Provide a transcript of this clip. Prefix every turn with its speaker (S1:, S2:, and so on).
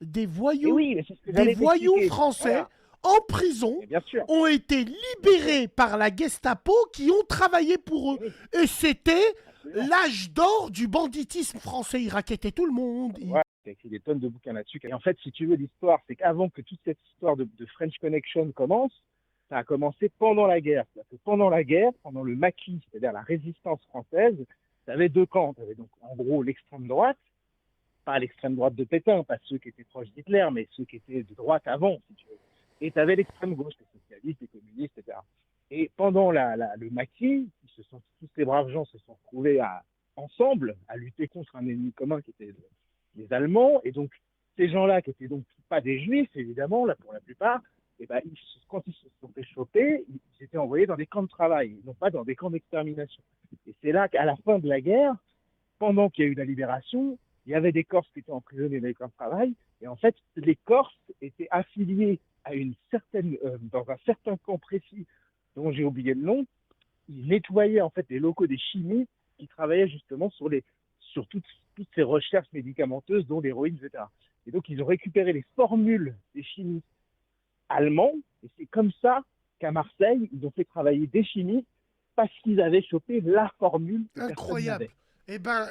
S1: des
S2: Et
S1: voyous,
S2: oui, mais c'est ce que
S1: des
S2: j'allais
S1: voyous
S2: t'expliquer.
S1: français
S2: Voilà,
S1: en prison
S2: et bien sûr,
S1: ont été
S2: bien sûr.
S1: libérés par la Gestapo qui ont travaillé pour eux.
S2: Et oui,
S1: Et c'était
S2: absolument.
S1: l'âge d'or du banditisme français. Ils raquettaient tout le monde.
S2: Voilà, il a écrit des tonnes de bouquins là-dessus. Et en fait, si tu veux, l'histoire, c'est qu'avant que toute cette histoire de French Connection commence, ça a commencé pendant la guerre. C'est-à-dire que pendant la guerre, pendant le maquis, c'est-à-dire la résistance française, tu avais deux camps. Tu avais donc en gros l'extrême droite, pas l'extrême droite de Pétain, pas ceux qui étaient proches d'Hitler, mais ceux qui étaient de droite avant, si tu veux. Et tu avais l'extrême gauche, les socialistes, les communistes, etc. Et pendant le maquis, tous ces braves gens se sont retrouvés ensemble à lutter contre un ennemi commun qui était les Allemands. Et donc, ces gens-là, qui étaient donc pas des juifs, évidemment, là, pour la plupart, et ben, quand ils se sont fait choper, ils étaient envoyés dans des camps de travail, non pas dans des camps d'extermination. Et c'est là qu'à la fin de la guerre, pendant qu'il y a eu la libération, il y avait des Corses qui étaient emprisonnés dans les camps de travail. Et en fait, les Corses étaient affiliés à une certaine, dans un certain camp précis dont j'ai oublié le nom. Ils nettoyaient en fait les locaux des chimistes qui travaillaient justement sur toutes ces recherches médicamenteuses, dont l'héroïne, etc. Et donc, ils ont récupéré les formules des chimistes allemands. Et c'est comme ça qu'à Marseille, ils ont fait travailler des chimistes parce qu'ils avaient chopé la formule que personne
S1: Incroyable.
S2: n'avait.
S1: Eh ben,